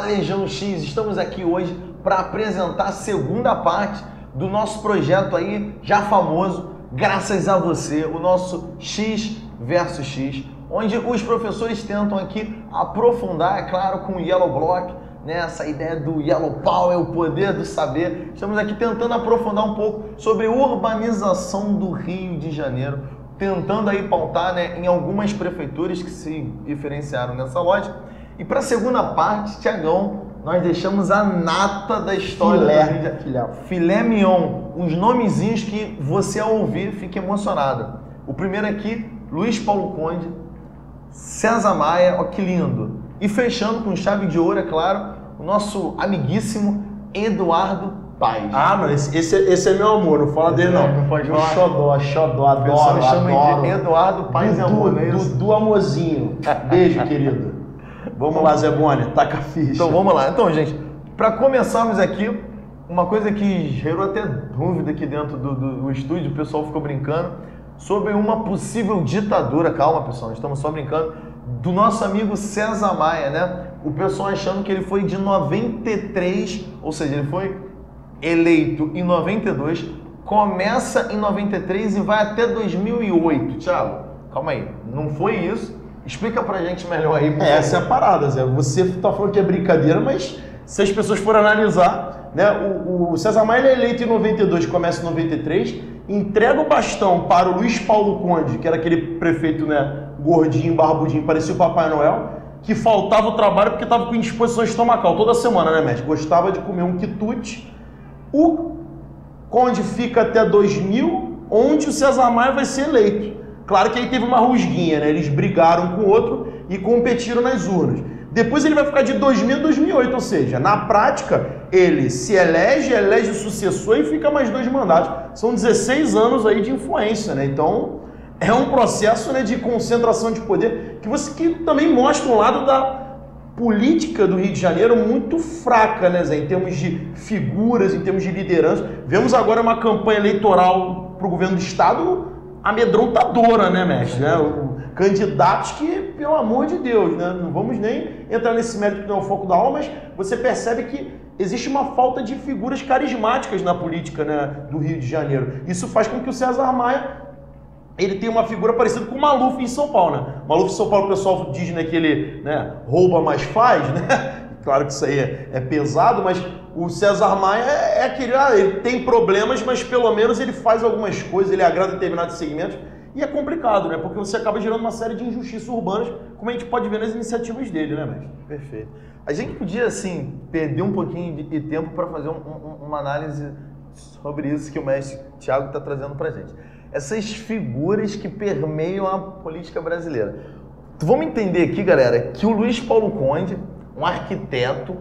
Legião X, estamos aqui hoje para apresentar a segunda parte do nosso projeto aí, já famoso, graças a você, o nosso X versus X, onde os professores tentam aqui aprofundar, é claro, com o Yellow Block, né, essa ideia do Yellow Power, o poder do saber. Estamos aqui tentando aprofundar um pouco sobre urbanização do Rio de Janeiro, tentando aí pautar, né, em algumas prefeituras que se diferenciaram nessa lógica. E para a segunda parte, Tiagão, nós deixamos a nata da história filé mignon, uns nomezinhos que você ao ouvir fica emocionado. O primeiro aqui, Luiz Paulo Conde, César Maia, ó que lindo. E fechando com chave de ouro, é claro, o nosso amiguíssimo Eduardo Paes. Ah, não, esse é meu amor, não fala dele não. Não pode falar. Xodó, adoro, O chama adoro. de Eduardo Paes, amor, não é isso? Dudu amorzinho. Beijo, querido. Vamos lá, Zé Boni, taca a ficha. Então vamos lá. Então, gente, para começarmos aqui, uma coisa que gerou até dúvida aqui dentro do estúdio, o pessoal ficou brincando, sobre uma possível ditadura, calma pessoal, estamos só brincando, do nosso amigo César Maia, né? O pessoal achando que ele foi de 93, ou seja, ele foi eleito em 92, começa em 93 e vai até 2008. Thiago, calma aí, não foi isso? Explica pra gente melhor aí. Essa é a parada, Zé. Você tá falando que é brincadeira, mas se as pessoas forem analisar, né, o César Maia ele é eleito em 92, começa em 93, entrega o bastão para o Luiz Paulo Conde, que era aquele prefeito, né, gordinho, barbudinho, parecia o Papai Noel, que faltava o trabalho porque estava com indisposição estomacal toda semana, né, mestre? Gostava de comer um quitute. O Conde fica até 2000, onde o César Maia vai ser eleito. Claro que aí teve uma rusguinha, né? Eles brigaram com o outro e competiram nas urnas. Depois ele vai ficar de 2000 a 2008, ou seja, na prática, ele se elege o sucessor e fica mais 2 mandatos. São 16 anos aí de influência, né? Então, é um processo, né, de concentração de poder que também mostra um lado da política do Rio de Janeiro muito fraca, né, Zé? Em termos de figuras, em termos de liderança. Vemos agora uma campanha eleitoral para o governo do Estado amedrontadora, né, mestre? Né? Candidatos que, pelo amor de Deus, né? Não vamos nem entrar nesse mérito que não é o foco da aula, mas você percebe que existe uma falta de figuras carismáticas na política, né, do Rio de Janeiro. Isso faz com que o César Maia ele tenha uma figura parecida com o Maluf em São Paulo, né? Maluf em São Paulo, o pessoal diz, né, que ele, né, rouba, mas faz, né? Claro que isso aí é pesado, mas o César Maia é aquele, ele tem problemas, mas pelo menos ele faz algumas coisas, ele agrada determinados segmentos, e é complicado, né? Porque você acaba gerando uma série de injustiças urbanas, como a gente pode ver nas iniciativas dele, né, mestre? Perfeito. A gente podia, assim, perder um pouquinho de tempo para fazer uma análise sobre isso que o mestre Thiago está trazendo para a gente. Essas figuras que permeiam a política brasileira. Vamos entender aqui, galera, que o Luiz Paulo Conde, um arquiteto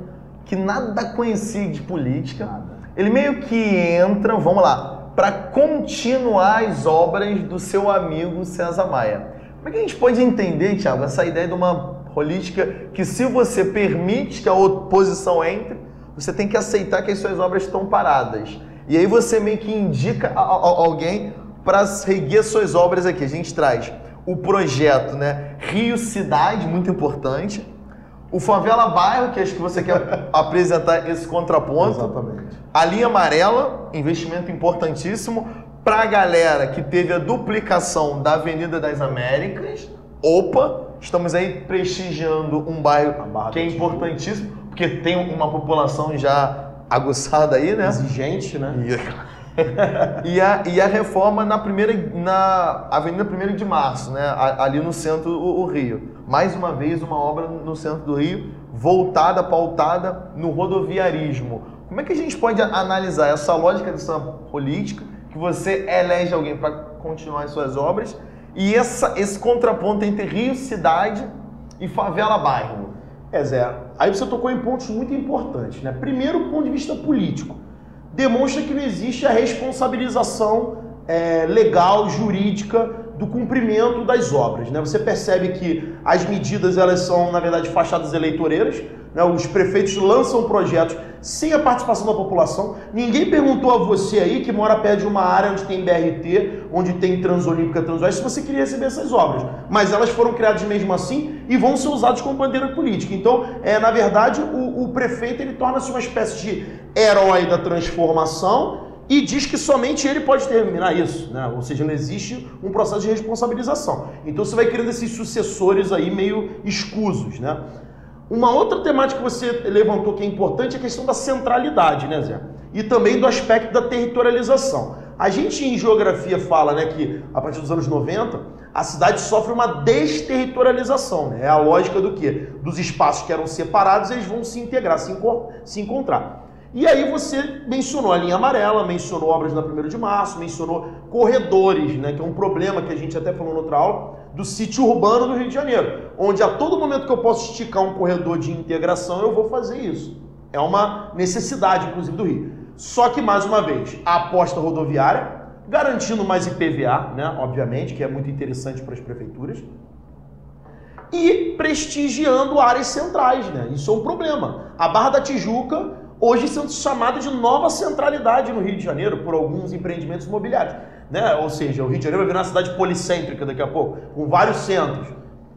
que nada conhecia de política, ele meio que entra, vamos lá, para continuar as obras do seu amigo César Maia. Como é que a gente pode entender, Thiago, essa ideia de uma política que, se você permite que a oposição entre, você tem que aceitar que as suas obras estão paradas. E aí você meio que indica alguém para seguir as suas obras aqui. A gente traz o projeto, né, Rio Cidade, muito importante. O Favela Bairro, que acho que você quer apresentar esse contraponto. Exatamente. A linha amarela, investimento importantíssimo para a galera que teve a duplicação da Avenida das Américas. Opa, estamos aí prestigiando um bairro que é importantíssimo, porque tem uma população já aguçada aí, né? Exigente, né? E a reforma na Avenida 1º de Março, né? Ali no centro do Rio. Mais uma vez, uma obra no centro do Rio, voltada, pautada no rodoviarismo. Como é que a gente pode analisar essa lógica dessa política, que você elege alguém para continuar as suas obras, e esse contraponto entre Rio Cidade e Favela Bairro? Zé, aí você tocou em pontos muito importantes, né? Primeiro, o ponto de vista político. Demonstra que não existe a responsabilização legal, jurídica do cumprimento das obras, né? Você percebe que as medidas elas são, na verdade, fachadas eleitoreiras, né? Os prefeitos lançam projetos sem a participação da população. Ninguém perguntou a você aí, que mora perto de uma área onde tem BRT, onde tem Transolímpica, Transoeste, se você queria receber essas obras. Mas elas foram criadas mesmo assim e vão ser usadas como bandeira política. Então, na verdade, o prefeito ele torna-se uma espécie de herói da transformação e diz que somente ele pode terminar isso, né? Ou seja, não existe um processo de responsabilização. Então você vai criando esses sucessores aí meio escusos, né? Uma outra temática que você levantou que é importante é a questão da centralidade, né, Zé? E também do aspecto da territorialização. A gente em geografia fala, né, que a partir dos anos 90, a cidade sofre uma desterritorialização, né? É a lógica do quê? Dos espaços que eram separados, eles vão se integrar, se encontrar. E aí você mencionou a linha amarela, mencionou obras na 1º de março, mencionou corredores, né, que é um problema que a gente até falou na outra aula, do sítio urbano do Rio de Janeiro, onde a todo momento que eu posso esticar um corredor de integração, eu vou fazer isso. É uma necessidade, inclusive, do Rio. Só que, mais uma vez, a aposta rodoviária, garantindo mais IPVA, né, obviamente, que é muito interessante para as prefeituras, e prestigiando áreas centrais, né? Isso é um problema. A Barra da Tijuca hoje sendo chamada de nova centralidade no Rio de Janeiro por alguns empreendimentos imobiliários, né? Ou seja, o Rio de Janeiro vai virar uma cidade policêntrica daqui a pouco, com vários centros.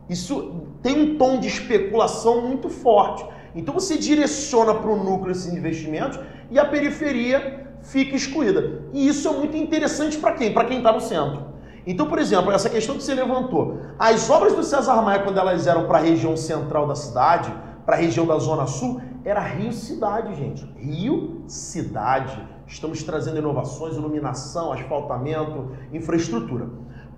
Isso tem um tom de especulação muito forte. Então você direciona para o núcleo esses investimentos e a periferia fica excluída. E isso é muito interessante para quem? Para quem está no centro. Então, por exemplo, essa questão que você levantou, as obras do César Maia, quando elas eram para a região central da cidade, para a região da Zona Sul, era Rio-Cidade, gente. Rio-Cidade. Estamos trazendo inovações, iluminação, asfaltamento, infraestrutura.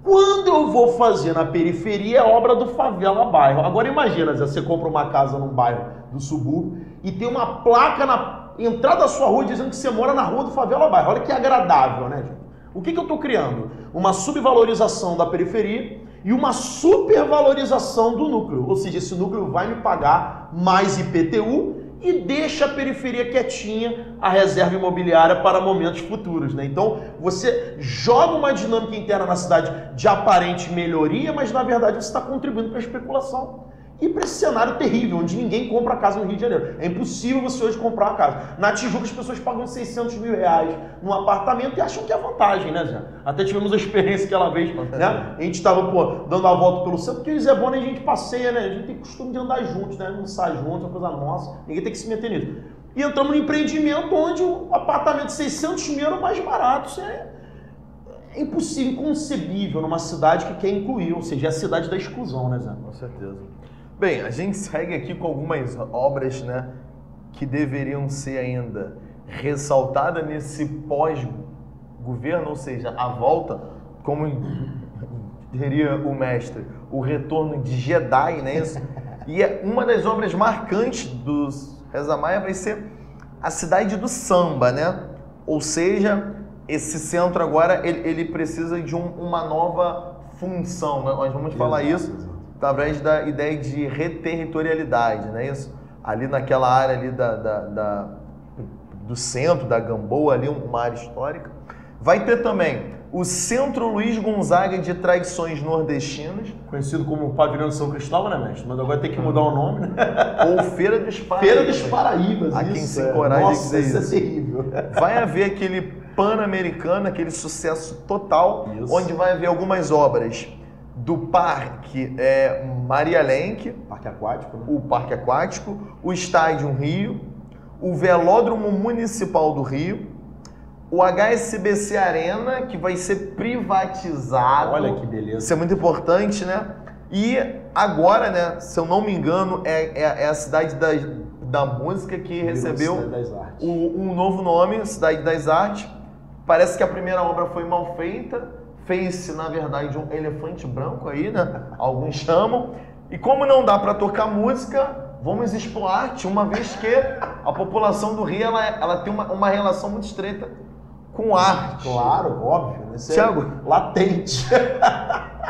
Quando eu vou fazer na periferia, é obra do favela bairro. Agora imagina, você compra uma casa num bairro do subúrbio e tem uma placa na entrada da sua rua dizendo que você mora na rua do favela bairro. Olha que agradável, né, gente? O que eu estou criando? Uma subvalorização da periferia e uma supervalorização do núcleo. Ou seja, esse núcleo vai me pagar mais IPTU e deixa a periferia quietinha, a reserva imobiliária para momentos futuros, né? Então, você joga uma dinâmica interna na cidade de aparente melhoria, mas na verdade você está contribuindo para a especulação e para esse cenário terrível, onde ninguém compra casa no Rio de Janeiro. É impossível você hoje comprar uma casa. Na Tijuca as pessoas pagam 600 mil reais num apartamento e acham que é vantagem, né, Zé? Até tivemos a experiência aquela vez, né? A gente estava, dando a volta pelo centro, porque o Zé Bona a gente passeia, né? A gente tem costume de andar juntos, né? Não sai junto, é uma coisa nossa, ninguém tem que se meter nisso. E entramos num empreendimento onde o apartamento de 600 mil era o mais barato. Isso é impossível, inconcebível numa cidade que quer incluir, ou seja, é a cidade da exclusão, né, Zé? Com certeza. Bem, a gente segue aqui com algumas obras, né, que deveriam ser ainda ressaltadas nesse pós-governo, ou seja, a volta, como diria o mestre, o retorno de Jedi, né? E uma das obras marcantes do César Maia vai ser a cidade do samba, né? Ou seja, esse centro agora ele precisa de uma nova função, né? Nós vamos falar isso através da ideia de reterritorialidade, né? Isso ali naquela área ali do centro, da Gamboa, ali uma área histórica. Vai ter também o Centro Luiz Gonzaga de Tradições Nordestinas. Conhecido como Pavilhão de São Cristóvão, né, mestre? Mas agora tem que mudar o nome, né? Ou Feira dos Paraíbas. Feira dos Paraíbas, a quem se encoraja a dizer isso. Isso é terrível. Vai haver aquele Pan-Americano, aquele sucesso total, isso, onde vai haver algumas obras do Parque Maria Lenk, Parque Aquático, né? O Parque Aquático, o Estádio Rio, o Velódromo Municipal do Rio, o HSBC Arena, que vai ser privatizado. Olha que beleza. Isso é muito importante, né? E agora, né, se eu não me engano, é a cidade da música que recebeu um novo nome, Cidade das Artes. Parece que a primeira obra foi mal feita. Fez-se, na verdade, um elefante branco aí, né? Alguns chamam. E como não dá para tocar música, vamos expor arte, uma vez que a população do Rio ela tem uma relação muito estreita com arte. Claro, óbvio. Né? Thiago, latente.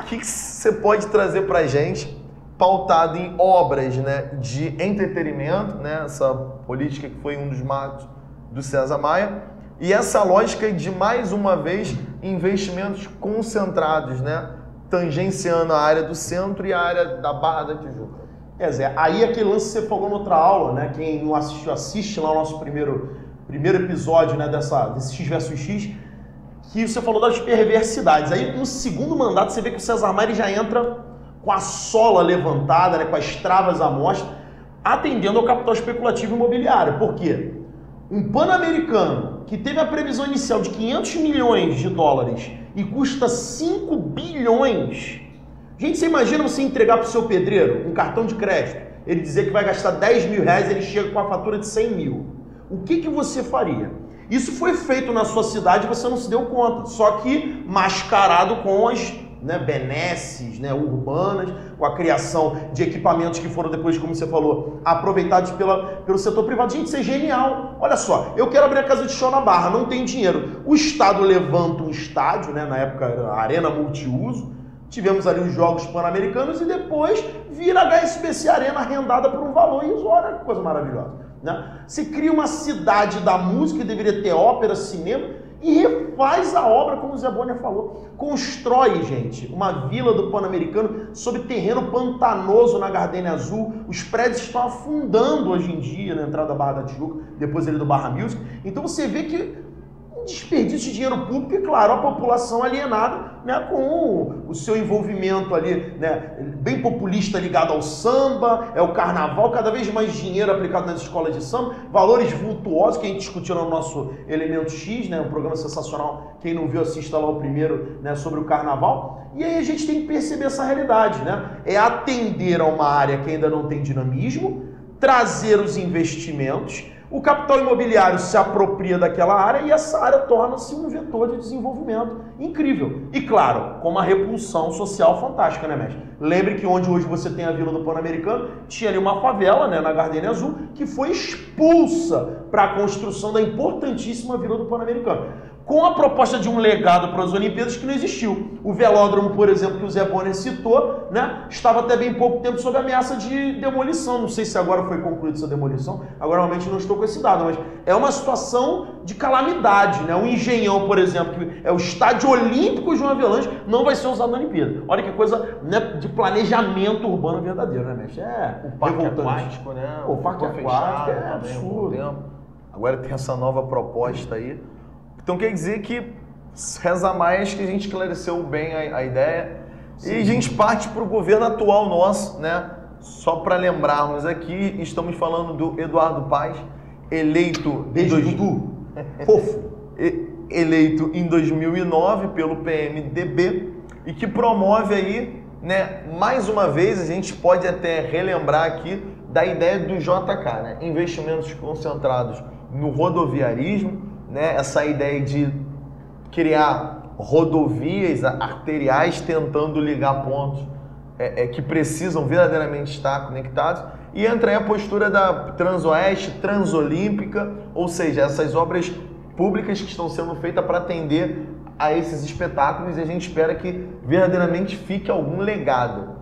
O que você pode trazer para a gente, pautado em obras, né, de entretenimento, né? Essa política que foi um dos marcos do César Maia, e essa lógica de, mais uma vez, investimentos concentrados, né? Tangenciando a área do centro e a área da Barra da Tijuca. Zé, aí aquele lance que você falou na outra aula, né? Quem não assistiu, assiste lá o nosso primeiro episódio, né, desse X versus X, que você falou das perversidades. Aí no segundo mandato você vê que o César Maia já entra com a sola levantada, né, com as travas à mostra, atendendo ao capital especulativo imobiliário. Por quê? Um Pan-Americano que teve a previsão inicial de 500 milhões de dólares e custa 5 bilhões. Gente, você imagina você entregar para o seu pedreiro um cartão de crédito, ele dizer que vai gastar 10 mil reais, ele chega com a fatura de 100 mil. O que você faria? Isso foi feito na sua cidade e você não se deu conta, só que mascarado com as benesses urbanas, com a criação de equipamentos que foram depois, como você falou, aproveitados pelo setor privado. Gente, isso é genial. Olha só, eu quero abrir a casa de show na Barra, não tem dinheiro. O Estado levanta um estádio, na época era a Arena Multiuso, tivemos ali os Jogos Pan-Americanos e depois vira a HSBC Arena arrendada por um valor irrisório. Olha que coisa maravilhosa. Você cria uma cidade da música que deveria ter ópera, cinema, e refaz a obra, como o Zé Bonner falou. Constrói, gente, uma vila do Pan-Americano sobre terreno pantanoso na Gardenia Azul. Os prédios estão afundando hoje em dia na entrada da Barra da Tijuca, depois ali do Barra Music. Então você vê que um desperdício de dinheiro público e, claro, a população alienada com o seu envolvimento ali, bem populista ligado ao samba, o carnaval, cada vez mais dinheiro aplicado nas escolas de samba, valores vultuosos que a gente discutiu no nosso Elemento X, um programa sensacional, quem não viu assista lá o primeiro, sobre o carnaval. E aí a gente tem que perceber essa realidade, é atender a uma área que ainda não tem dinamismo, trazer os investimentos. O capital imobiliário se apropria daquela área e essa área torna-se um vetor de desenvolvimento incrível. E claro, com uma repulsão social fantástica, mestre? Lembre que onde hoje você tem a Vila do Pan-Americano, tinha ali uma favela, na Gardenia Azul, que foi expulsa para a construção da importantíssima Vila do Pan-Americano, com a proposta de um legado para as Olimpíadas que não existiu. O velódromo, por exemplo, que o Zé Bonner citou, estava até bem pouco tempo sob ameaça de demolição. Não sei se agora foi concluída essa demolição, agora realmente não estou com esse dado, mas é uma situação de calamidade. O Engenhão, por exemplo, que é o estádio olímpico João Avelange, não vai ser usado na Olimpíada. Olha que coisa de planejamento urbano verdadeiro, mestre? O parque aquático, O parque aquático é absurdo. Agora tem essa nova proposta aí. Então quer dizer que reza mais que a gente esclareceu bem a ideia. Sim. E a gente parte para o governo atual nosso, Só para lembrarmos aqui, estamos falando do Eduardo Paes, eleito... Beijo, Dudu. Fofo. Eleito em 2009 pelo PMDB e que promove aí, mais uma vez, a gente pode até relembrar aqui da ideia do JK, investimentos concentrados no rodoviarismo, essa ideia de criar rodovias arteriais tentando ligar pontos que precisam verdadeiramente estar conectados, e entra aí a postura da Transoeste, Transolímpica, ou seja, essas obras públicas que estão sendo feitas para atender a esses espetáculos, e a gente espera que verdadeiramente fique algum legado.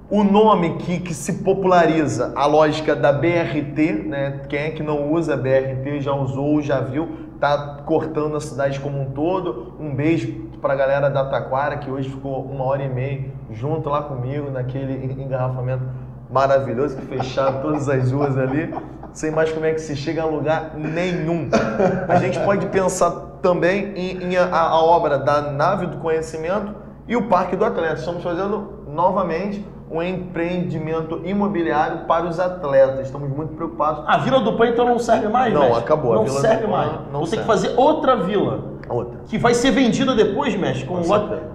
O nome que se populariza, a lógica da BRT, quem é que não usa BRT, já usou, já viu, tá cortando a cidade como um todo. Um beijo para a galera da Taquara, que hoje ficou 1h30 junto lá comigo, naquele engarrafamento maravilhoso, que fecharam todas as ruas ali. Não sei mais como é que se chega a lugar nenhum. A gente pode pensar também em a obra da Nave do Conhecimento e o Parque do Atleta. Estamos fazendo novamente um empreendimento imobiliário para os atletas. Estamos muito preocupados. A Vila do Pan então não serve mais? Não, acabou. Não serve mais. Vou ter que fazer outra vila. Outra. Que vai ser vendida depois, mestre? Com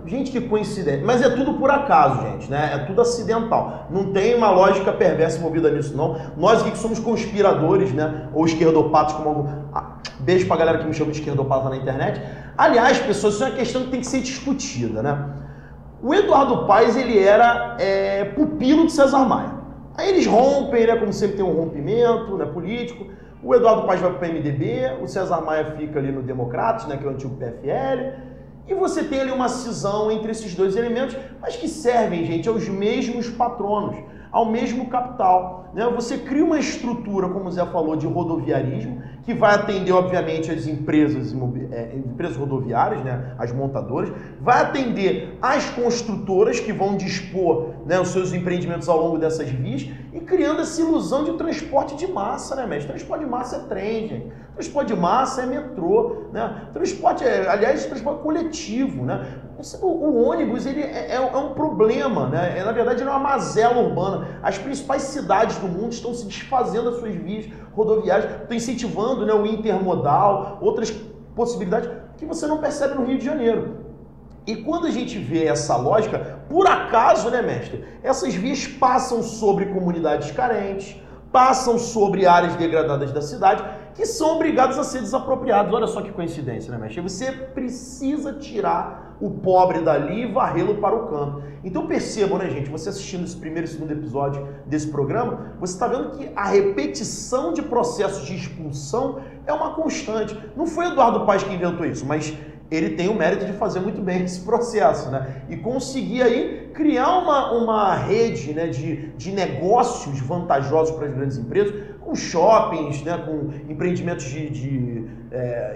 gente, que coincidência. Mas é tudo por acaso, gente, É tudo acidental. Não tem uma lógica perversa envolvida nisso, não. Nós aqui que somos conspiradores, Ou esquerdopatas, como algum... Beijo pra galera que me chama de esquerdopata na internet. Aliás, pessoas, isso é uma questão que tem que ser discutida, O Eduardo Paes, ele era pupilo de César Maia. Aí eles rompem, como sempre tem um rompimento político. O Eduardo Paes vai para o PMDB, o César Maia fica ali no Democratas, que é o antigo PFL. E você tem ali uma cisão entre esses dois elementos, mas que servem, gente, aos mesmos patronos. ao mesmo capital, né? Você cria uma estrutura, como o Zé falou, de rodoviarismo, que vai atender, obviamente, as empresas rodoviárias, né? As montadoras, vai atender as construtoras que vão dispor, né, os seus empreendimentos ao longo dessas vias e criando essa ilusão de transporte de massa, né, mestre? Transporte de massa é trem, gente. Transporte de massa é metrô, né? Transporte coletivo, né? O ônibus, ele é um problema, né? Na verdade, ele é uma mazela urbana. As principais cidades do mundo estão se desfazendo das suas vias rodoviárias, estão incentivando, né, o intermodal, outras possibilidades que você não percebe no Rio de Janeiro. E quando a gente vê essa lógica, por acaso, né, mestre, essas vias passam sobre comunidades carentes, passam sobre áreas degradadas da cidade, que são obrigados a ser desapropriados. Olha só que coincidência, né, mestre? Você precisa tirar o pobre dali e varrê-lo para o canto. Então percebam, né, gente, você assistindo esse primeiro e segundo episódio desse programa, você está vendo que a repetição de processos de expulsão é uma constante. Não foi Eduardo Paes que inventou isso, mas ele tem o mérito de fazer muito bem esse processo, né? E conseguir aí criar uma rede, né, de negócios vantajosos para as grandes empresas, com shoppings, né, com empreendimentos de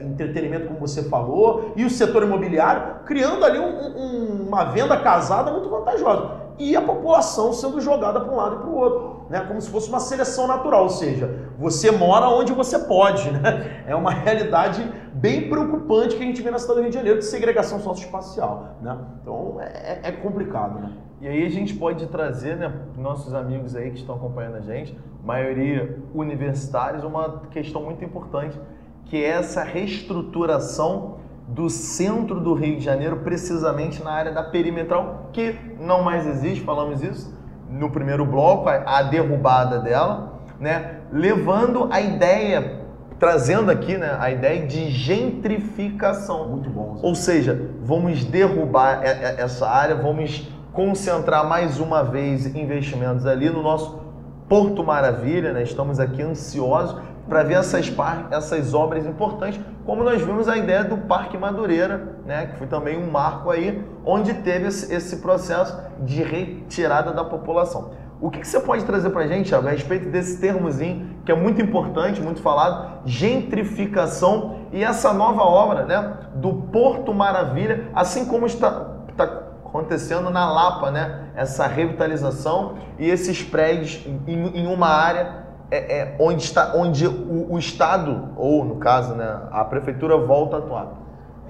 entretenimento, como você falou, e o setor imobiliário, criando ali uma venda casada muito vantajosa. E a população sendo jogada para um lado e para o outro, né? Como se fosse uma seleção natural, ou seja, você mora onde você pode, né? É uma realidade bem preocupante que a gente vê na cidade do Rio de Janeiro, de segregação socioespacial, né? Então é complicado, né? E aí a gente pode trazer, né, nossos amigos aí que estão acompanhando a gente, maioria universitários, uma questão muito importante, que é essa reestruturação do centro do Rio de Janeiro, precisamente na área da perimetral, que não mais existe, falamos isso no primeiro bloco, a derrubada dela, né, levando a ideia, trazendo aqui, né, a ideia de gentrificação. Muito bom. Ou seja, vamos derrubar essa área, vamos concentrar mais uma vez investimentos ali no nosso Porto Maravilha, né? Estamos aqui ansiosos para ver essas obras importantes, como nós vimos a ideia do Parque Madureira, né? Que foi também um marco aí, onde teve esse processo de retirada da população. O que você pode trazer para a gente, Thiago, a respeito desse termozinho, que é muito importante, muito falado, gentrificação, e essa nova obra, né, do Porto Maravilha, assim como está acontecendo na Lapa, né, essa revitalização e esses prédios em uma área onde o Estado, ou no caso, né, a Prefeitura, volta a atuar.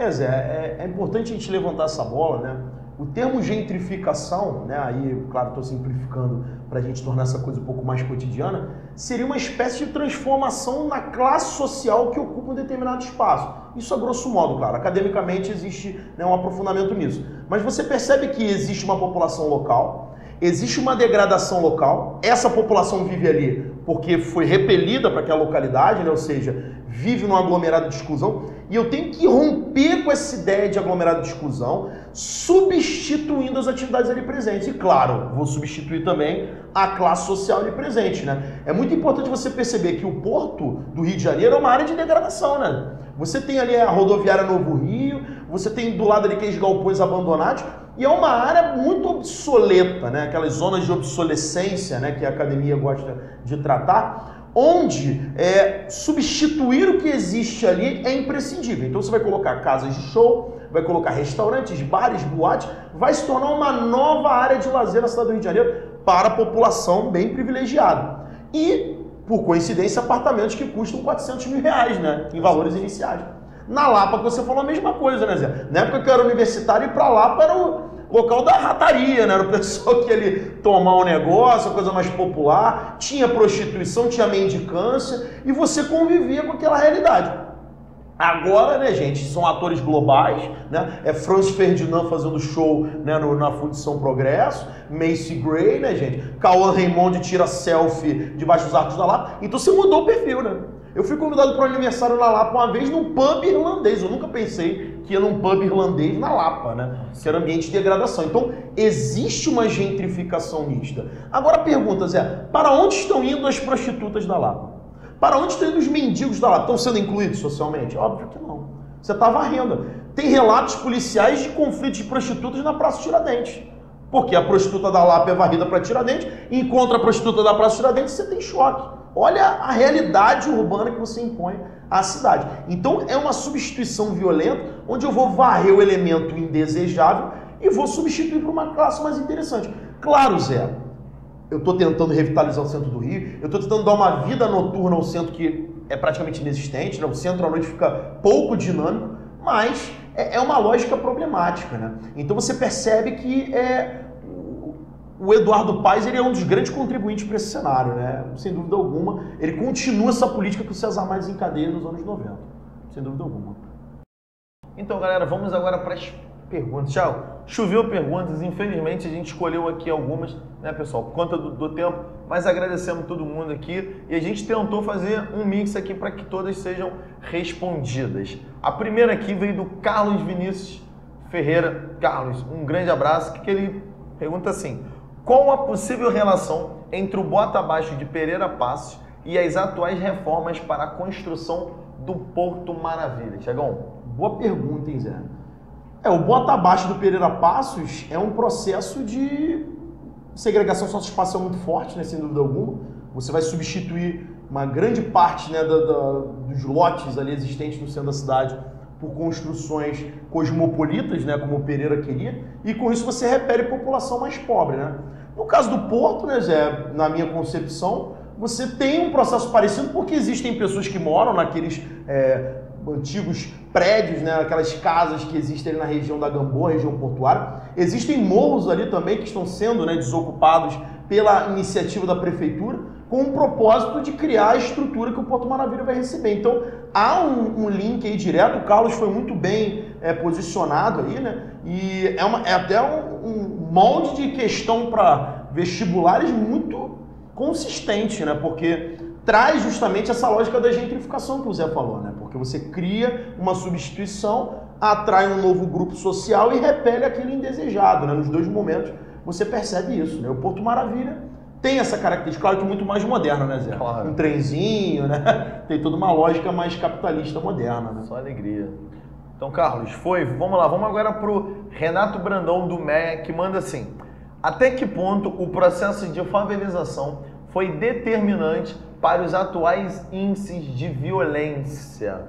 Zé, é importante a gente levantar essa bola, né? O termo gentrificação, né, aí, claro, estou simplificando para a gente tornar essa coisa um pouco mais cotidiana, seria uma espécie de transformação na classe social que ocupa um determinado espaço. Isso a grosso modo, claro, academicamente existe, né, um aprofundamento nisso. Mas você percebe que existe uma população local, existe uma degradação local, essa população vive ali porque foi repelida para aquela localidade, né, ou seja, vive num aglomerado de exclusão, e eu tenho que romper com essa ideia de aglomerado de exclusão, substituindo as atividades ali presentes. E claro, vou substituir também a classe social ali presente, né? É muito importante você perceber que o Porto do Rio de Janeiro é uma área de degradação, né? Você tem ali a rodoviária Novo Rio, você tem do lado ali aqueles galpões abandonados, e é uma área muito obsoleta, né? Aquelas zonas de obsolescência, né, que a academia gosta de tratar, onde substituir o que existe ali é imprescindível. Então você vai colocar casas de show, vai colocar restaurantes, bares, boates, vai se tornar uma nova área de lazer na cidade do Rio de Janeiro para a população bem privilegiada. E, por coincidência, apartamentos que custam R$400 mil, né, em valores iniciais. Na Lapa, que você falou a mesma coisa, né, Zé? Na época que eu era universitário, ir para Lapa era o local da rataria, né? Era o pessoal que ia ali tomar um negócio, a coisa mais popular, tinha prostituição, tinha mendicância, e você convivia com aquela realidade. Agora, né, gente, são atores globais, né? É Franz Ferdinand fazendo show, né, na Fundição Progresso, Macy Gray, né, gente? Cauã Raymond tira selfie debaixo dos arcos da Lapa. Então você mudou o perfil, né? Eu fui convidado para um aniversário na Lapa uma vez num pub irlandês. Eu nunca pensei que ia num pub irlandês na Lapa, né? Que era ambiente de degradação. Então, existe uma gentrificação nítida. Agora pergunta, Zé, para onde estão indo as prostitutas da Lapa? Para onde estão indo os mendigos da Lapa? Estão sendo incluídos socialmente? Óbvio que não. Você está varrendo. Tem relatos policiais de conflitos de prostitutas na Praça Tiradentes. Porque a prostituta da Lapa é varrida para Tiradentes, encontra a prostituta da Praça Tiradentes, você tem choque. Olha a realidade urbana que você impõe à cidade. Então é uma substituição violenta, onde eu vou varrer o elemento indesejável e vou substituir por uma classe mais interessante. Claro, Zé, eu estou tentando revitalizar o centro do Rio, eu estou tentando dar uma vida noturna ao centro que é praticamente inexistente, né? O centro à noite fica pouco dinâmico, mas é uma lógica problemática, né? Então você percebe que o Eduardo Paes ele é um dos grandes contribuintes para esse cenário, né? Sem dúvida alguma, ele continua essa política que o César Maia desencadeia nos anos 90, sem dúvida alguma. Então, galera, vamos agora para as perguntas. Thiago, choveu perguntas, infelizmente a gente escolheu aqui algumas, né, pessoal, por conta do tempo, mas agradecemos todo mundo aqui e a gente tentou fazer um mix aqui para que todas sejam respondidas. A primeira aqui veio do Carlos Vinícius Ferreira. Carlos, um grande abraço, que ele pergunta assim: qual a possível relação entre o bota abaixo de Pereira Passos e as atuais reformas para a construção do Porto Maravilha? Thiagão? Boa pergunta, hein, Zé? O bota abaixo do Pereira Passos é um processo de segregação socioespacial muito forte, né, sem dúvida alguma. Você vai substituir uma grande parte, né, dos lotes ali existentes no centro da cidade por construções cosmopolitas, né, como o Pereira queria, e com isso você repele população mais pobre, né? No caso do Porto, né, Zé, na minha concepção, você tem um processo parecido porque existem pessoas que moram naqueles antigos prédios, né, aquelas casas que existem ali na região da Gamboa, região portuária. Existem morros ali também que estão sendo, né, desocupados pela iniciativa da prefeitura, com o propósito de criar a estrutura que o Porto Maravilha vai receber. Então, há um link aí direto, o Carlos foi muito bem posicionado aí, né? E é até um molde de questão para vestibulares muito consistente, né? Porque traz justamente essa lógica da gentrificação que o Zé falou, né? Porque você cria uma substituição, atrai um novo grupo social e repele aquele indesejado, né? Nos dois momentos você percebe isso, né? O Porto Maravilha tem essa característica, claro que muito mais moderna, né, Zé? Claro. Um trenzinho, né? Tem toda uma lógica mais capitalista moderna, né? Só alegria. Então, Carlos, vamos lá, vamos agora pro Renato Brandão do MEA, que manda assim: até que ponto o processo de favelização foi determinante para os atuais índices de violência?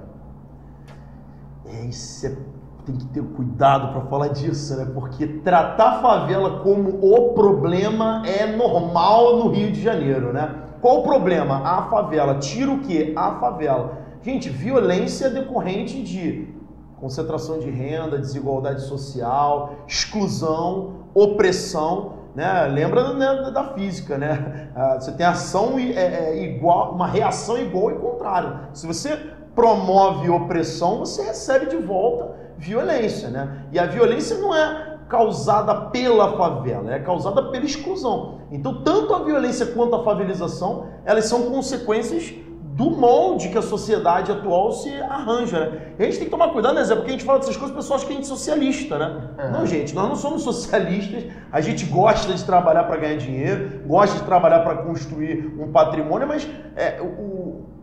Tem que ter cuidado para falar disso, né? Porque tratar a favela como o problema é normal no Rio de Janeiro, né? Qual o problema? A favela. Tira o quê? A favela. Gente, violência decorrente de concentração de renda, desigualdade social, exclusão, opressão, né? Lembra, né, da física, né? Você tem ação igual, uma reação igual e contrária. Se você promove opressão, você recebe de volta violência, né? E a violência não é causada pela favela, é causada pela exclusão. Então, tanto a violência quanto a favelização, elas são consequências do molde que a sociedade atual se arranja, né? E a gente tem que tomar cuidado, né, Zé? Porque a gente fala dessas coisas, o pessoal acha que a gente é socialista, né? Não, gente, nós não somos socialistas, a gente gosta de trabalhar para ganhar dinheiro, gosta de trabalhar para construir um patrimônio, mas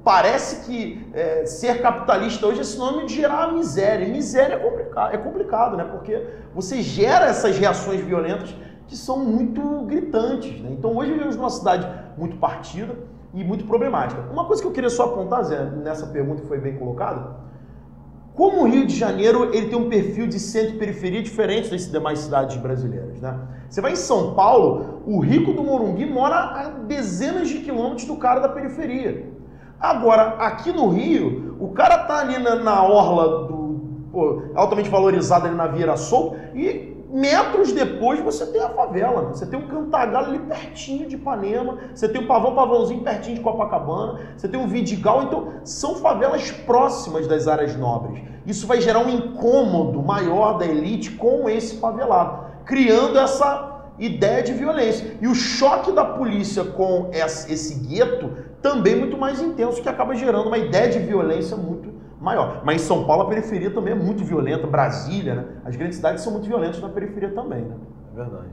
parece que ser capitalista hoje é sinônimo de gerar miséria. E miséria é complicado, né? Porque você gera essas reações violentas que são muito gritantes, né? Então hoje vivemos numa cidade muito partida e muito problemática. Uma coisa que eu queria só apontar, Zé, nessa pergunta que foi bem colocada: como o Rio de Janeiro ele tem um perfil de centro e periferia diferente das demais cidades brasileiras, né? Você vai em São Paulo, o rico do Morumbi mora a dezenas de quilômetros do cara da periferia. Agora, aqui no Rio, o cara tá ali na orla altamente valorizada ali na Vieira Solto, e metros depois você tem a favela, né? Você tem um Cantagalo ali pertinho de Ipanema, você tem o Pavãozinho pertinho de Copacabana, você tem o Vidigal. Então são favelas próximas das áreas nobres. Isso vai gerar um incômodo maior da elite com esse favelado, criando essa ideia de violência. E o choque da polícia com esse gueto também muito mais intenso, que acaba gerando uma ideia de violência muito maior. Mas em São Paulo a periferia também é muito violenta, Brasília, né? As grandes cidades são muito violentas na periferia também, né? É verdade.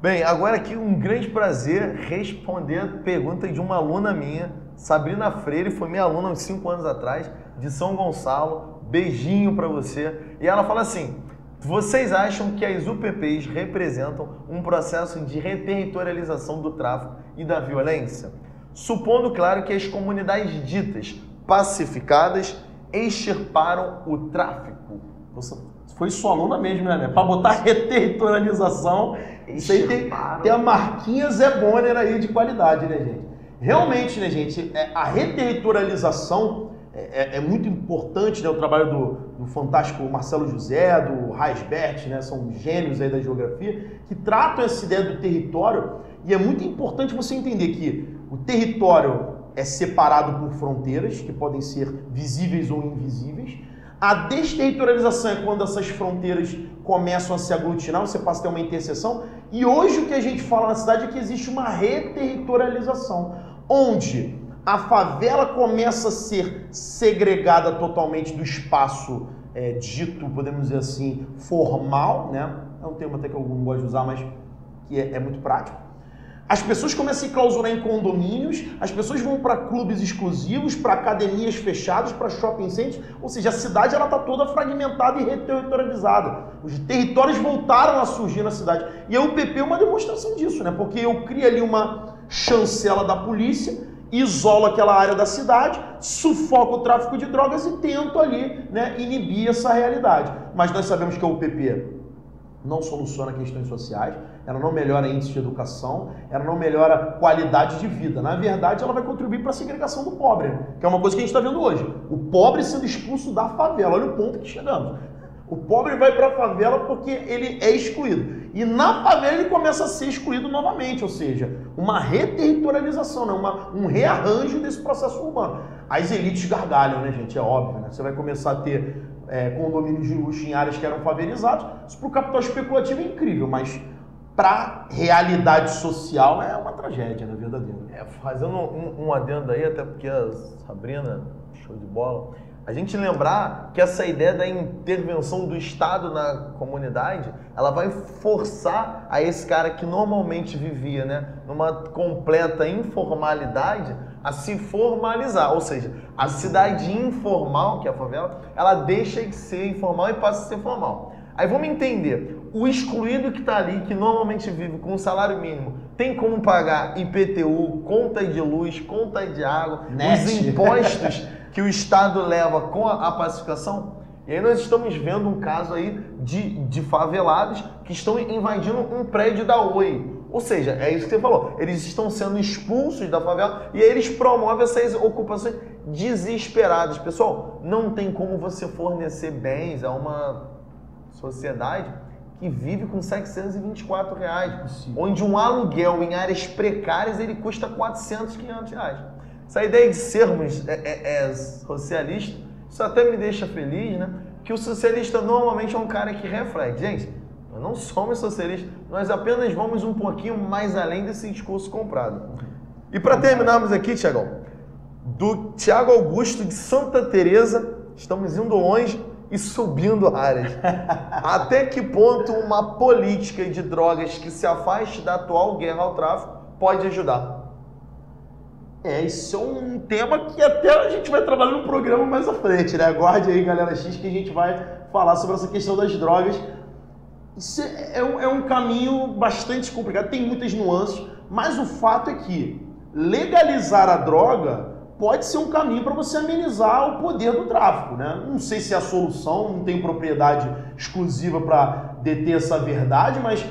Bem, agora aqui um grande prazer responder a pergunta de uma aluna minha, Sabrina Freire, foi minha aluna há uns 5 anos atrás, de São Gonçalo. Beijinho pra você. E ela fala assim: Vocês acham que as UPPs representam um processo de reterritorialização do tráfico e da violência? Supondo, claro, que as comunidades ditas pacificadas extirparam o tráfico. Nossa, foi sua aluna mesmo, né? Para botar reterritorialização, isso aí tem a marquinha Zé Bonner aí de qualidade, né, gente? Realmente, né, gente, a reterritorialização é muito importante, né? O trabalho do fantástico Marcelo José, do Heisbert, né? São gênios aí da geografia, que tratam essa ideia do território, e é muito importante você entender que o território é separado por fronteiras, que podem ser visíveis ou invisíveis. A desterritorialização é quando essas fronteiras começam a se aglutinar, você passa a ter uma interseção. E hoje o que a gente fala na cidade é que existe uma reterritorialização, onde a favela começa a ser segregada totalmente do espaço dito, podemos dizer assim, formal, né? É um termo até que eu não gosto de usar, mas que é muito prático. As pessoas começam a se clausurar em condomínios, as pessoas vão para clubes exclusivos, para academias fechadas, para shopping centers, ou seja, a cidade está toda fragmentada e reterritorializada. Os territórios voltaram a surgir na cidade. E a UPP é uma demonstração disso, né? Porque eu crio ali uma chancela da polícia, isolo aquela área da cidade, sufoco o tráfico de drogas e tento ali, né, inibir essa realidade. Mas nós sabemos que a UPP não soluciona questões sociais, ela não melhora índice de educação, ela não melhora qualidade de vida. Na verdade, ela vai contribuir para a segregação do pobre, que é uma coisa que a gente está vendo hoje. O pobre sendo expulso da favela. Olha o ponto que chegamos. O pobre vai para a favela porque ele é excluído. E na favela ele começa a ser excluído novamente, ou seja, uma reterritorialização, né? Um rearranjo desse processo urbano. As elites gargalham, né, gente? É óbvio, né? Você vai começar a ter condomínios de luxo em áreas que eram favelizadas. Isso para o capital especulativo é incrível, mas para a realidade social é uma tragédia, né, verdadeira. Fazendo um adendo aí, até porque a Sabrina, show de bola, a gente lembrar que essa ideia da intervenção do Estado na comunidade, ela vai forçar a esse cara que normalmente vivia, né, numa completa informalidade, a se formalizar. Ou seja, a cidade informal, que é a favela, ela deixa de ser informal e passa a ser formal. Aí vamos entender, o excluído que está ali, que normalmente vive com um salário mínimo, tem como pagar IPTU, conta de luz, conta de água, os impostos que o Estado leva com a pacificação? E aí nós estamos vendo um caso aí de favelados que estão invadindo um prédio da Oi. Ou seja, é isso que você falou, eles estão sendo expulsos da favela e aí eles promovem essas ocupações desesperadas. Pessoal, não tem como você fornecer bens a uma sociedade que vive com R$724, onde um aluguel em áreas precárias ele custa R$400, R$500. Essa ideia de sermos socialista, isso até me deixa feliz, né? Que o socialista normalmente é um cara que reflete. Gente, nós não somos socialistas, nós apenas vamos um pouquinho mais além desse discurso comprado. E para terminarmos aqui, Tiagão, do Tiago Augusto de Santa Teresa, estamos indo longe e subindo áreas. Até que ponto uma política de drogas que se afaste da atual guerra ao tráfico pode ajudar? Isso é um tema que até a gente vai trabalhar no programa mais à frente, né? Aguarde aí, galera X, que a gente vai falar sobre essa questão das drogas. Isso é um caminho bastante complicado, tem muitas nuances, mas o fato é que legalizar a droga pode ser um caminho para você amenizar o poder do tráfico, né? Não sei se é a solução, não tenho propriedade exclusiva para deter essa verdade, mas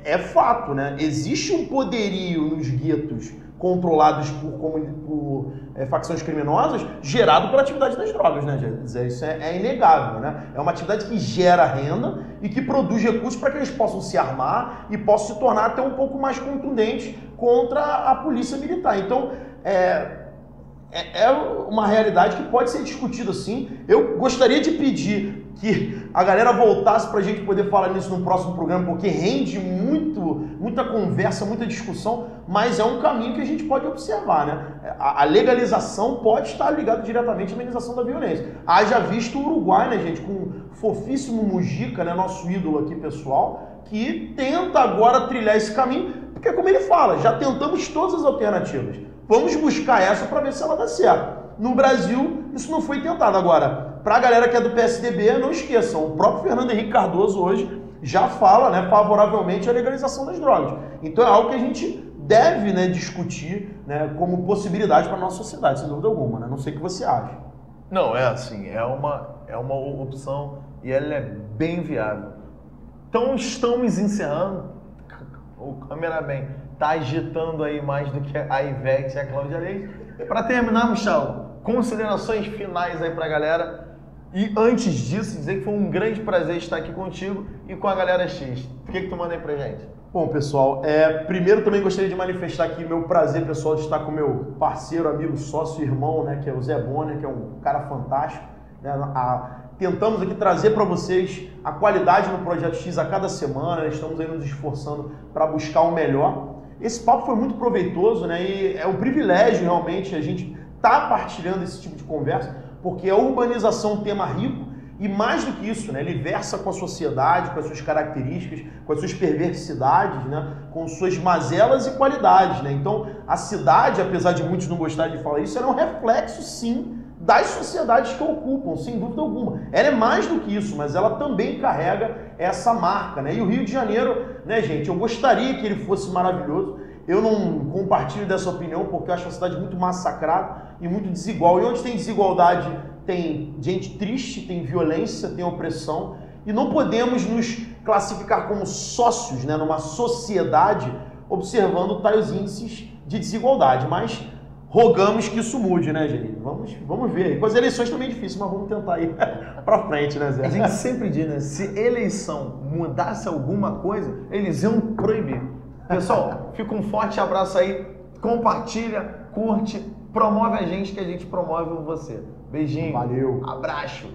é fato, né? Existe um poderio nos guetos controlados por facções criminosas gerado pela atividade das drogas, né, Zé? Isso é inegável, né? É uma atividade que gera renda e que produz recursos para que eles possam se armar e possam se tornar até um pouco mais contundentes contra a polícia militar. Então, é uma realidade que pode ser discutida sim. Eu gostaria de pedir que a galera voltasse para a gente poder falar nisso no próximo programa, porque rende muita conversa, muita discussão, mas é um caminho que a gente pode observar, né? A legalização pode estar ligada diretamente à amenização da violência. Haja visto o Uruguai, né, gente, com o fofíssimo Mujica, né, nosso ídolo aqui pessoal, que tenta agora trilhar esse caminho, porque como ele fala, já tentamos todas as alternativas. Vamos buscar essa para ver se ela dá certo. No Brasil, isso não foi tentado. Agora, Pra galera que é do PSDB, não esqueçam, o próprio Fernando Henrique Cardoso hoje já fala, né, favoravelmente à legalização das drogas. Então é algo que a gente deve, né, discutir, né, como possibilidade para a nossa sociedade, sem dúvida alguma, né? Não sei o que você acha. Não, é assim, é uma opção e ela é bem viável. Então estamos encerrando. O cameraman tá agitando aí mais do que a Ivete e a Cláudia Leite. Para terminar, Michel, considerações finais aí pra galera. E antes disso, dizer que foi um grande prazer estar aqui contigo e com a galera X. O que tu manda aí pra gente? Bom, pessoal, primeiro também gostaria de manifestar aqui meu prazer, pessoal, de estar com meu parceiro, amigo, sócio, irmão, né, que é o Zé Bonner, que é um cara fantástico. Né, tentamos aqui trazer para vocês a qualidade no Projeto X a cada semana, né, estamos aí nos esforçando para buscar o melhor. Esse papo foi muito proveitoso, né, e é um privilégio realmente a gente estar partilhando esse tipo de conversa, porque a urbanização é um tema rico e mais do que isso, né, ele versa com a sociedade, com as suas características, com as suas perversidades, né, com suas mazelas e qualidades. Né? Então, a cidade, apesar de muitos não gostarem de falar isso, ela é um reflexo, sim, das sociedades que ocupam, sem dúvida alguma. Ela é mais do que isso, mas ela também carrega essa marca. Né? E o Rio de Janeiro, né, gente, eu gostaria que ele fosse maravilhoso. Eu não compartilho dessa opinião porque eu acho uma cidade muito massacrada e muito desigual. E onde tem desigualdade, tem gente triste, tem violência, tem opressão. E não podemos nos classificar como sócios, né, numa sociedade observando tais índices de desigualdade. Mas rogamos que isso mude, né, gente? Vamos ver. Com as eleições também é difícil, mas vamos tentar ir pra frente, né, Zé? A gente sempre diz, né? Se eleição mudasse alguma coisa, eles iam proibir. Pessoal, fica um forte abraço aí, compartilha, curte, promove a gente que a gente promove você. Beijinho. Valeu. Abraço.